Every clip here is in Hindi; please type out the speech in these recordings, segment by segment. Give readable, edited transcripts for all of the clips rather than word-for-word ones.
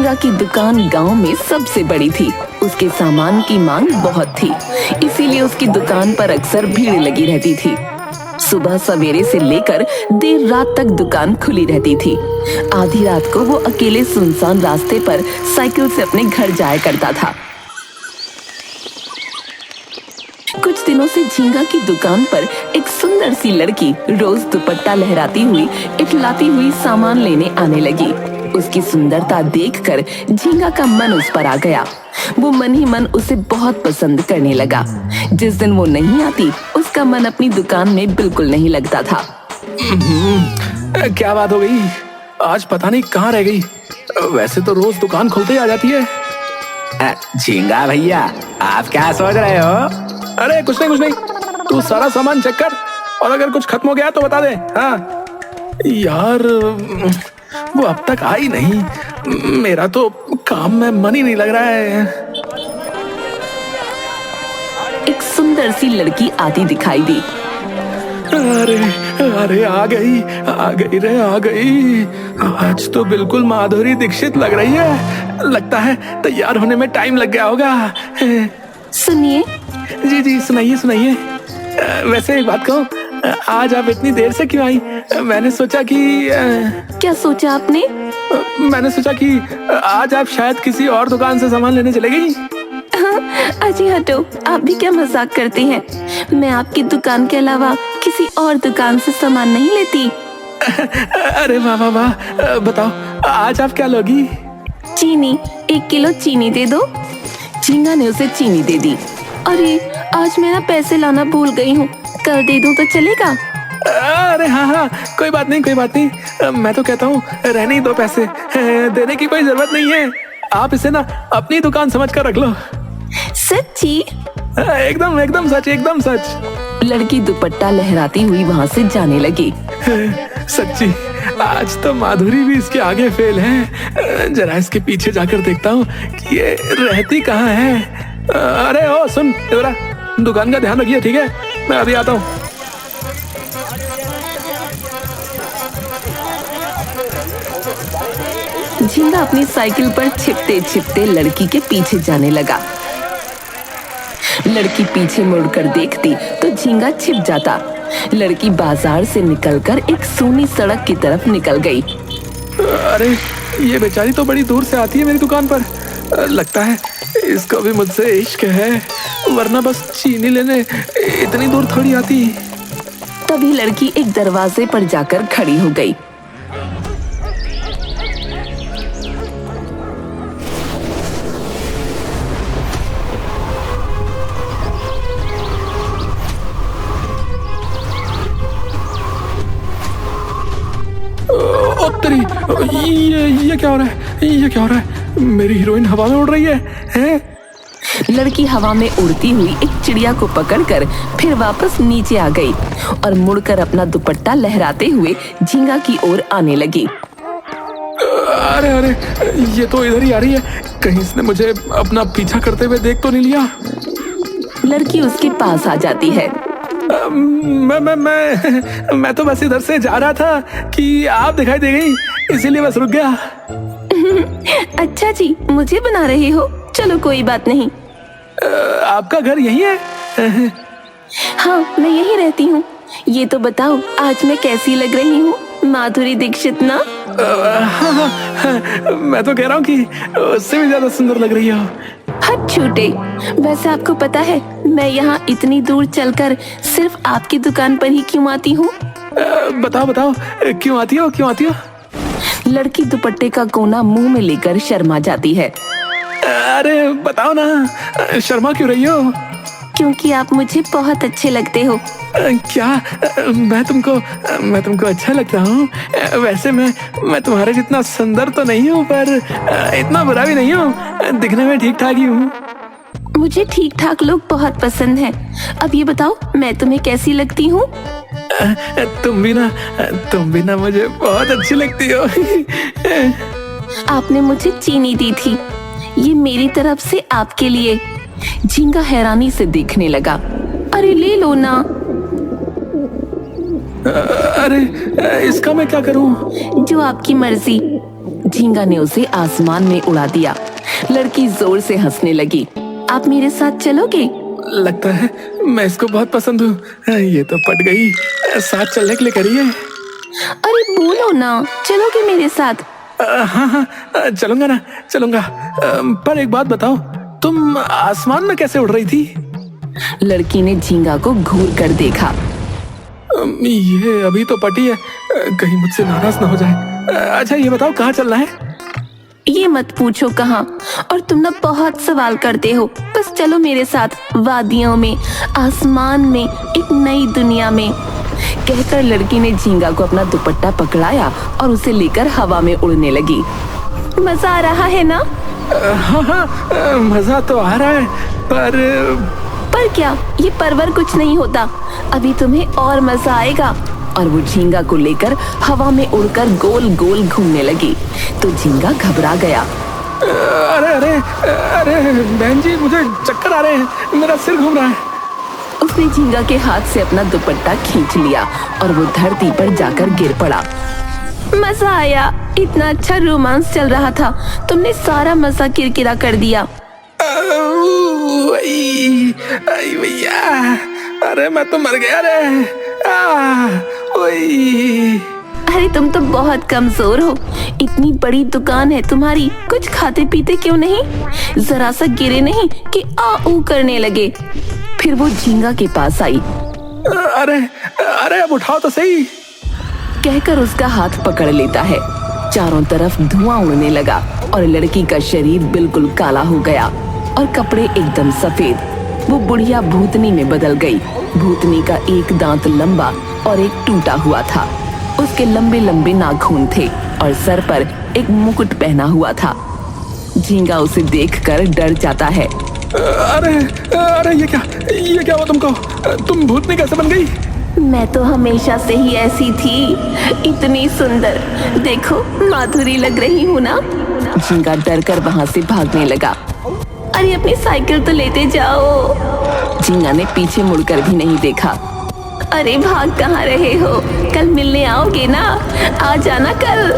झींगा की दुकान गांव में सबसे बड़ी थी। उसके सामान की मांग बहुत थी, इसीलिए उसकी दुकान पर अक्सर भीड़ लगी रहती थी। सुबह सवेरे से लेकर देर रात तक दुकान खुली रहती थी। आधी रात को वो अकेले सुनसान रास्ते पर साइकिल से अपने घर जाया करता था। कुछ दिनों से झींगा की दुकान पर एक सुंदर सी लड़की रोज दुपट्टा लहराती हुई इठलाती हुई सामान लेने आने लगी। उसकी सुंदरता देखकर झींगा का मन उस पर आ गया। वो मन ही मन उसे बहुत पसंद करने लगा। जिस दिन वो नहीं आती, उसका मन अपनी दुकान में बिल्कुल नहीं लगता था। क्या बात हो गई? आज पता नहीं कहाँ रह गई। वैसे तो रोज दुकान खुलते ही आ जाती है। झींगा भैया, आप क्या सोच रहे हो? अरे कुछ नहीं, तू सारा सामान चेक कर और अगर कुछ खत्म हो गया तो बता दे। हाँ यार, वो अब तक आई नहीं। मेरा तो काम में मन ही नहीं लग रहा है। एक सुंदर सी लड़की आती दिखाई दी। अरे आ गई रे, आ गई। आज तो बिल्कुल माधुरी दीक्षित लग रही है। लगता है तैयार होने में टाइम लग गया होगा। सुनिए। जी सुनाइए। वैसे एक बात कहूँ, आज आप इतनी देर से क्यों आई? मैंने सोचा कि क्या सोचा आपने? मैंने सोचा कि आज आप शायद किसी और दुकान से सामान लेने चले गई। अजी हटो, आप भी क्या मजाक करते हैं? मैं आपकी दुकान के अलावा किसी और दुकान से सामान नहीं लेती। अरे वाह, बताओ आज आप क्या लोगी? चीनी, 1 किलो चीनी दे दो। झींगा ने उसे चीनी दे दी। अरे आज मैं ना पैसे लाना भूल गई हूँ, कल दे दूँ तो चलेगा? अरे हाँ, कोई बात नहीं। मैं तो कहता हूँ रहने ही दो, पैसे देने की कोई जरूरत नहीं है। आप इसे ना अपनी दुकान समझ कर रख लो। सच्ची? एकदम सच। लड़की दुपट्टा लहराती हुई वहाँ से जाने लगी। सच्ची, आज तो माधुरी भी इसके आगे फेल है। जरा इसके पीछे जाकर देखता हूँ कि ये रहती कहाँ है। अरे ओ सुन, जरा दुकान का ध्यान रखिए, ठीक है? मैं अभी आता हूँ। झींगा अपनी साइकिल पर छिपते लड़की के पीछे जाने लगा। लड़की पीछे मुड़कर देखती तो झींगा छिप जाता। लड़की बाजार से निकलकर एक सूनी सड़क की तरफ निकल गई। अरे ये बेचारी तो बड़ी दूर से आती है मेरी दुकान पर। लगता है इसको भी मुझसे इश्क है, वरना बस चीनी लेने इतनी दूर थोड़ी आती। तभी लड़की एक दरवाजे पर जाकर खड़ी हो गई। ये क्या हो रहा है? मेरी हीरोइन हवा में उड़ रही है? लड़की हवा में उड़ती हुई एक चिड़िया को पकड़कर फिर वापस नीचे आ गई और मुड़कर अपना दुपट्टा लहराते हुए झींगा की ओर आने लगी। अरे ये तो इधर ही आ रही है। कहीं इसने मुझे अपना पीछा करते हुए देख तो नहीं लिया? लड़की उसके पास आ जाती है। मैं तो बस इधर से जा रहा था कि आप दिखाई दे गई, इसीलिए बस रुक गया। अच्छा जी, मुझे बना रहे हो? चलो कोई बात नहीं। आपका घर यही है? हाँ, मैं यही रहती हूँ। ये तो बताओ, आज मैं कैसी लग रही हूँ? माधुरी दीक्षित ना? हाँ, मैं तो कह रहा हूँ कि उससे भी ज्यादा सुंदर लग रही हो। हट छूटे। वैसे आपको पता है मैं यहाँ इतनी दूर चलकर सिर्फ आपकी दुकान पर ही क्यों आती हूँ? बताओ, क्यों आती हो? लड़की दुपट्टे का कोना मुंह में लेकर शर्मा जाती है। अरे बताओ ना, शर्मा क्यों रही हो? क्योंकि आप मुझे बहुत अच्छे लगते हो। क्या? मैं तुमको अच्छा लगता हूँ? वैसे मैं तुम्हारे जितना सुंदर तो नहीं हूँ, पर इतना बुरा भी नहीं हूँ। दिखने में ठीक ठाक ही हूँ। मुझे ठीक ठाक लोग बहुत पसंद हैं। अब ये बताओ, मैं तुम्हें कैसी लगती हूँ? तुम भी ना मुझे बहुत अच्छी लगती हो। आपने मुझे चीनी दी थी, ये मेरी तरफ से आपके लिए। झींगा हैरानी से देखने लगा। अरे ले लो ना। अरे इसका मैं क्या करूं? जो आपकी मर्जी। झींगा ने उसे आसमान में उड़ा दिया। लड़की जोर से हंसने लगी। आप मेरे साथ चलोगे? लगता है मैं इसको बहुत पसंद हूँ। ये तो पट गई, साथ चलने के लिए करी है। अरे बोलो ना, चलोगे मेरे साथ? हाँ हाँ, चलूंगा ना, चलूंगा। पर एक बात बताओ, तुम आसमान में कैसे उड़ रही थी? लड़की ने झींगा को घूर कर देखा। ये अभी तो पटी है, कहीं मुझसे नाराज ना हो जाए। अच्छा ये बताओ, कहाँ चलना है? ये मत पूछो कहाँ, और तुम ना बहुत सवाल करते हो। बस चलो मेरे साथ, वादियों में, आसमान में, एक नई दुनिया में। कहकर लड़की ने झींगा को अपना दुपट्टा पकड़ाया और उसे लेकर हवा में उड़ने लगी। मजा आ रहा है ना? हाँ हाँ, मजा तो आ रहा है, पर क्या? ये परवर कुछ नहीं होता, अभी तुम्हें और मजा आएगा। और वो झींगा को लेकर हवा में उड़कर गोल गोल घूमने लगी। तो झींगा घबरा गया। अरे अरे अरे बहन जी, मुझे चक्कर आ रहे हैं, मेरा सिर घूम रहा है। उसने झींगा के हाथ से अपना दुपट्टा खींच लिया और वो धरती पर जाकर गिर पड़ा। मजा आया, इतना अच्छा रोमांस चल रहा था, तुमने सारा मजा किरकिरा कर दिया। भैया, अरे मैं तो मर गया रे। अरे तुम तो बहुत कमजोर हो, इतनी बड़ी दुकान है तुम्हारी, कुछ खाते पीते क्यों नहीं? जरा सा गिरे नहीं कि आ ऊ करने लगे। फिर वो झींगा के पास आई। अरे अरे अब उठाओ तो सही, कहकर उसका हाथ पकड़ लेता है। चारों तरफ धुआं उड़ने लगा और लड़की का शरीर बिल्कुल काला हो गया और कपड़े एकदम सफेद। वो बुढ़िया भूतनी में बदल गई। भूतनी का एक दांत लंबा और एक टूटा हुआ था। उसके लंबे लंबे नाखून थे और सर पर एक मुकुट पहना हुआ था। झींगा उसे देखकर डर जाता है। अरे अरे ये क्या हुआ तुमको? तुम भूतनी कैसे बन गई? मैं तो हमेशा से ही ऐसी थी, इतनी सुंदर, देखो माधुरी लग रही हूँ ना। झींगा डर कर वहाँ से भागने लगा। अरे अपनी साइकिल तो लेते जाओ। झींगा ने पीछे मुड़कर भी नहीं देखा। अरे भाग कहाँ रहे हो? कल मिलने आओगे ना? आ जाना कल।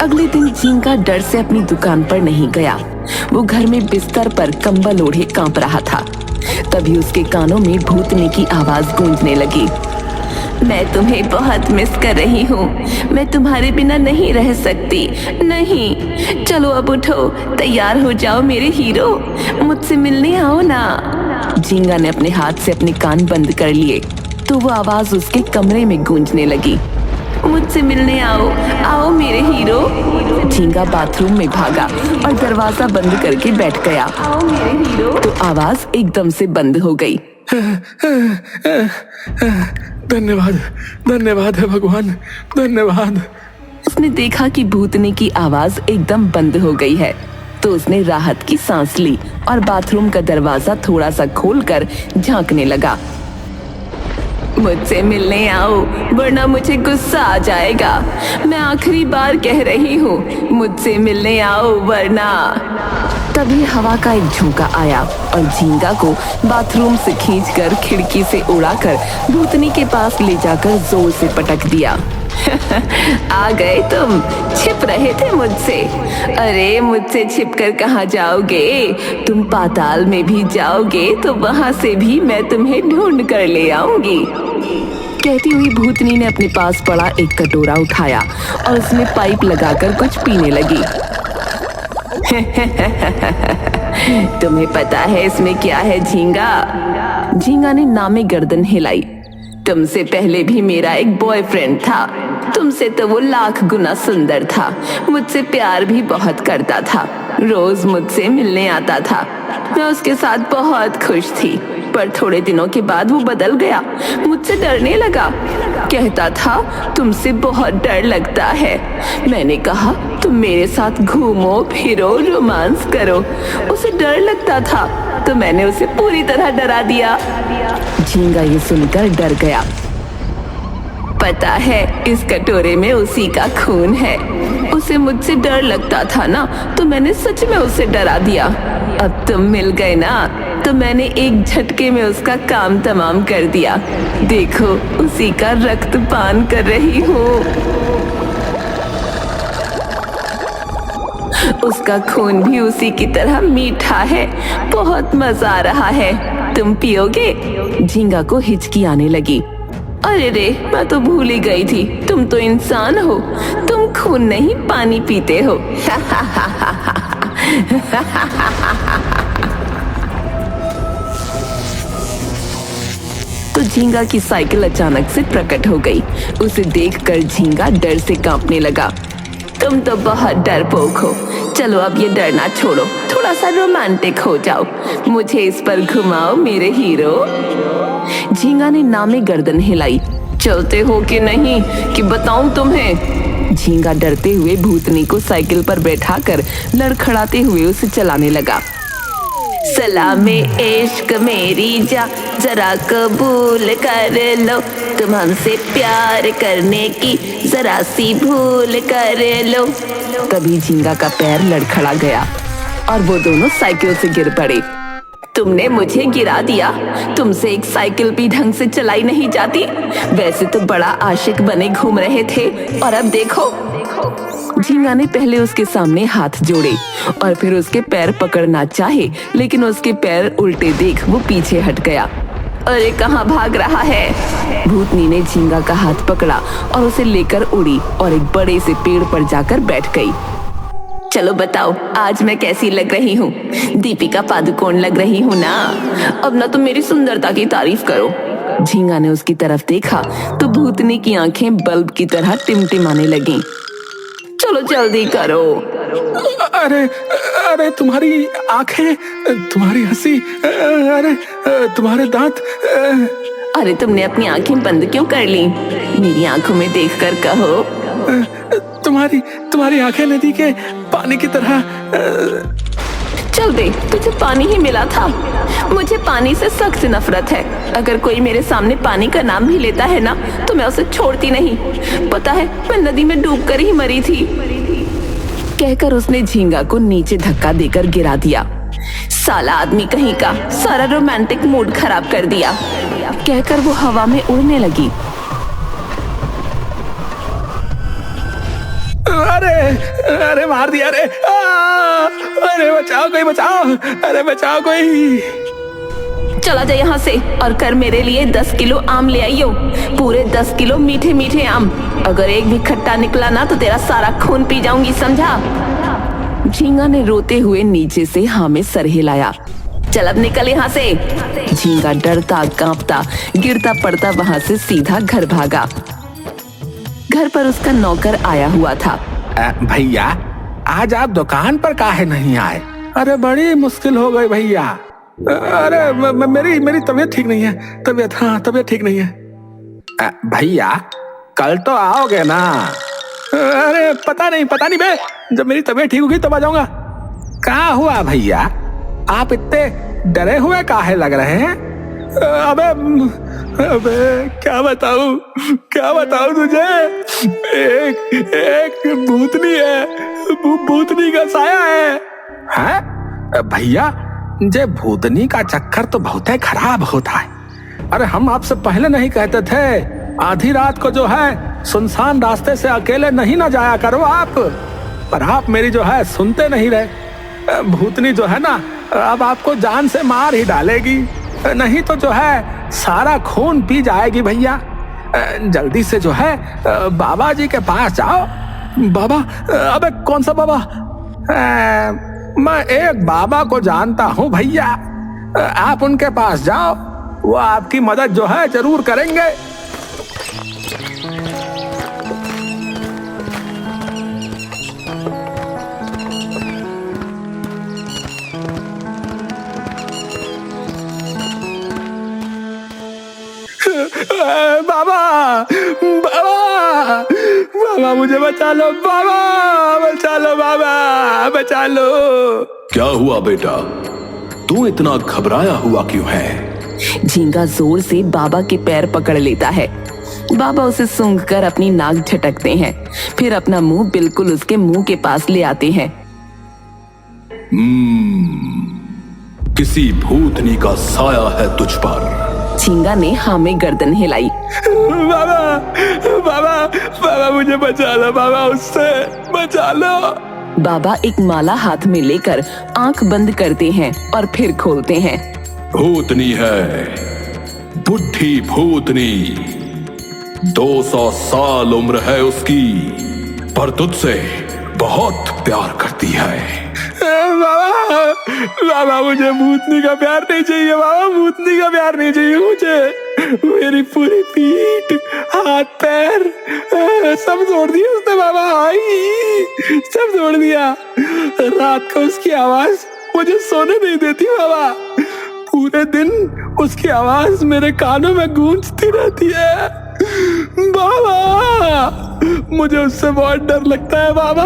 अगले दिन झींगा डर से अपनी दुकान पर नहीं गया। वो घर में बिस्तर पर कंबल ओढ़े कांप रहा था। तभी उसके कानों में भूतनी की आवाज गूंजने लगी। मैं तुम्हें बहुत मिस कर रही हूँ, मैं तुम्हारे बिना नहीं रह सकती, नहीं। चलो अब उठो, तैयार हो जाओ मेरे हीरो, मुझसे मिलने आओ ना। झींगा ने अपने हाथ से अपने कान बंद कर लिए तो वो आवाज उसके कमरे में गूंजने लगी। मुझसे मिलने आओ, आओ मेरे हीरो। झींगा बाथरूम में भागा और दरवाजा बंद करके बैठ गया। आओ मेरे हीरो। तो आवाज एकदम से बंद हो गई। धन्यवाद, धन्यवाद है भगवान, धन्यवाद। उसने देखा कि भूतनी की आवाज एकदम बंद हो गई है तो उसने राहत की सांस ली और बाथरूम का दरवाजा थोड़ा सा खोलकर झांकने लगा। मुझसे मिलने आओ वरना मुझे गुस्सा आ जाएगा। मैं आखिरी बार कह रही हूँ, मुझसे मिलने आओ वरना। तभी हवा का एक झोंका आया और झींगा को बाथरूम से खींचकर खिड़की से उड़ाकर भूतनी के पास ले जाकर जोर से पटक दिया। आ गए तुम, छिप रहे थे मुझसे। अरे मुझसे छिपकर कहाँ जाओगे? तुम पाताल में भी जाओगे तो वहां से भी मैं तुम्हें ढूंढ कर ले आऊंगी। कहती हुई भूतनी ने अपने पास पड़ा एक कटोरा उठाया और उसमें पाइप लगाकर कुछ पीने लगी। तुम्हें पता है इसमें क्या है झींगा? झींगा ने नामे गर्दन हिलाई। तुमसे पहले भी मेरा एक बॉयफ्रेंड था, तुमसे तो वो लाख गुना सुंदर था, मुझसे प्यार भी बहुत करता था, रोज मुझसे मिलने आता था, मैं उसके साथ बहुत खुश थी। पर थोड़े दिनों के बाद वो बदल गया, मुझसे डरने लगा, कहता था तुमसे बहुत डर लगता है। मैंने कहा तुम मेरे साथ घूमो फिरो रोमांस करो। उसे डर लगता था तो मैंने उसे पूरी तरह डरा दिया। झींगा ये सुनकर डर गया। पता है इस कटोरे में उसी का खून है, उस उसे मुझसे डर लगता था ना, तो मैंने सच में उसे डरा दिया। अब तुम मिल गए ना, तो मैंने एक झटके में उसका काम तमाम कर दिया। देखो, उसी का रक्त पान कर रही हूँ। उसका खून भी उसी की तरह मीठा है। बहुत मजा आ रहा है। तुम पियोगे? झींगा को हिचकी आने लगी। अरे रे, मैं तो भूल ही गई थी, तुम तो इंसान हो, तुम खून नहीं पानी पीते हो। तो झींगा की साइकिल अचानक से प्रकट हो गई। उसे देखकर झींगा डर से कांपने लगा। तुम तो बहुत डरपोक हो। चलो अब ये डरना छोड़ो, थोड़ा सा रोमांटिक हो जाओ। मुझे इस पर घुमाओ मेरे हीरो। झींगा ने नामे गर्दन हिलाई। चलते हो कि नहीं, कि बताऊं तुम्हें? झींगा डरते हुए भूतनी को साइकिल पर बैठाकर लड़खड़ाते हुए उसे चलाने लगा। सलामे इश्क मेरी जा, जरा कबूल कर लो, तुम हमसे प्यार करने की जरा सी भूल कर लो। तभी झींगा का पैर लड़खड़ा गया और वो दोनों साइकिल से गिर पड़े। तुमने मुझे गिरा दिया। तुमसे एक साइकिल भी ढंग से चलाई नहीं जाती। वैसे तो बड़ा आशिक बने घूम रहे थे, और अब देखो। झींगा ने पहले उसके सामने हाथ जोड़े और फिर उसके पैर पकड़ना चाहे, लेकिन उसके पैर उल्टे देख वो पीछे हट गया। अरे कहाँ भाग रहा है? भूतनी ने झींगा का हाथ पकड़ा और उसे लेकर उड़ी और एक बड़े से पेड़ पर जाकर बैठ गई। चलो बताओ, आज मैं कैसी लग रही हूँ? दीपिका पादुकोण लग रही हूँ ना? अब ना तुम मेरी सुंदरता की तारीफ करो। झींगा ने उसकी तरफ देखा तो भूतनी की आंखें बल्ब की तरह टिमटिमाने लगीं। चलो जल्दी करो। अरे अरे, तुम्हारी आंखें, तुम्हारी हंसी, अरे तुम्हारे दांत। अरे तुमने अपनी आंखें बंद क्यों कर ली? मेरी आंखों में देखकर कहो। तुम्हारी आंखें नदी के पानी की तरह। चल दे, तुझे पानी ही मिला था। मुझे पानी से सख्त नफरत है। अगर कोई मेरे सामने पानी का नाम भी लेता है ना, तो मैं उसे छोड़ती नहीं। पता है, मैं नदी में डूबकर ही मरी थी। कहकर उसने झींगा को नीचे धक्का देकर गिरा दिया। साला आदमी कहीं का, सारा रोमांटिक मूड खराब कर दिया। कहकर वो हवा में उड़ने लगी। अरे मार दिया रे। अरे बचाओ कोई, बचाओ। अरे बचाओ कोई। चला जा यहाँ से और कर मेरे लिए 10 किलो आम ले आइयो। पूरे 10 किलो मीठे मीठे आम। अगर एक भी खट्टा निकला ना, तो तेरा सारा खून पी जाऊंगी, समझा? झींगा ने रोते हुए नीचे से हाँ में सर हिलाया। चल अब निकल यहाँ से। झींगा डरता कांपता गिरता पड़ता वहां से सीधा घर भागा। घर पर उसका नौकर आया हुआ था। भैया, आज आप दुकान पर काहे नहीं आए? अरे बड़ी मुश्किल हो गई भैया। अरे मेरी तबीयत ठीक नहीं है। तबीयत ठीक नहीं है। भैया, कल तो आओगे ना? अरे पता नहीं बे। जब मेरी तबीयत ठीक होगी तब आ जाऊंगा। क्या हुआ भैया? आप इतने डरे हुए काहे लग रहे हैं? अबे क्या बताऊं तुझे? एक भूतनी है। भूतनी का साया है। हैं? भैया, जे भूतनी का चक्कर तो बहुत ही खराब होता है। अरे हम आपसे पहले नहीं कहते थे? आधी रात को जो है सुनसान रास्ते से अकेले नहीं ना जाया करो आप। पर आप मेरी जो है सुनते नहीं रहे। भूतनी जो है ना, अब आपको जान से मार ही डालेगी। नहीं तो जो है सारा खून पी जाएगी भैया। जल्दी से जो है बाबा जी के पास जाओ। बाबा? अबे कौन सा बाबा? मैं एक बाबा को जानता हूँ भैया। आप उनके पास जाओ, वो आपकी मदद जो है जरूर करेंगे। बाबा मुझे बचा लो। बाबा बचा लो। क्या हुआ बेटा? तू इतना घबराया हुआ क्यों है? झींगा जोर से बाबा के पैर पकड़ लेता है। बाबा उसे सूंघकर अपनी नाक झटकते हैं, फिर अपना मुंह बिल्कुल उसके मुंह के पास ले आते हैं। किसी भूतनी का साया है तुझ पर। झींगा ने हाँ में गर्दन हिलाई। बाबा बाबा बाबा मुझे बचा लो बाबा, उससे बचा लो। बाबा एक माला हाथ में लेकर आंख बंद करते हैं और फिर खोलते हैं। भूतनी है, बुढ़ी भूतनी। 200 साल उम्र है उसकी, पर तुझसे बहुत प्यार करती है। बाबा बाबा मुझे भूतनी का प्यार नहीं चाहिए बाबा, भूतनी का प्यार नहीं चाहिए मुझे। मेरी पूरी पीठ, हाथ पैर सब तोड़ दिया उसने बाबा, आई सब तोड़ दिया। रात को उसकी आवाज मुझे सोने नहीं देती बाबा, पूरे दिन उसकी आवाज मेरे कानों में गूंजती रहती है बाबा। मुझे उससे बहुत डर लगता है बाबा,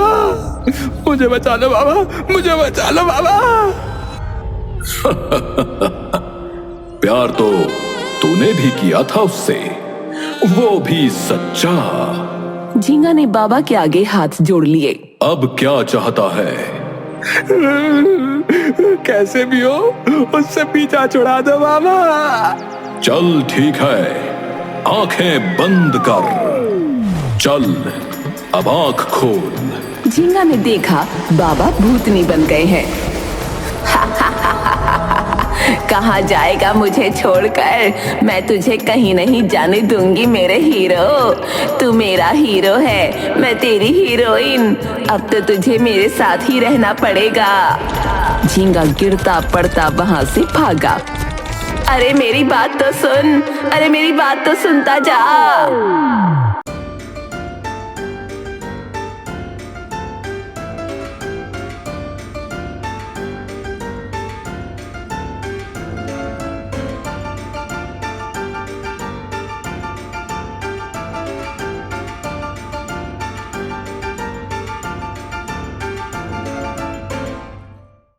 मुझे बचा लो बाबा, मुझे बचा लो बाबा। प्यार तो तूने भी किया था उससे, वो भी सच्चा। झींगा ने बाबा के आगे हाथ जोड़ लिए। अब क्या चाहता है? कैसे भी हो उससे पीछा छुड़ा दो बाबा। चल ठीक है, आंखें बंद कर। चल अब आंख खोल। झींगा ने देखा बाबा भूतनी बन गए हैं। कहाँ जाएगा मुझे छोड़कर? मैं तुझे कहीं नहीं जाने दूंगी मेरे हीरो। तू मेरा हीरो है, मैं तेरी हीरोइन। अब तो तुझे मेरे साथ ही रहना पड़ेगा। झींगा गिरता पड़ता वहां से भागा। अरे मेरी बात तो सुन, अरे मेरी बात तो सुनता जा।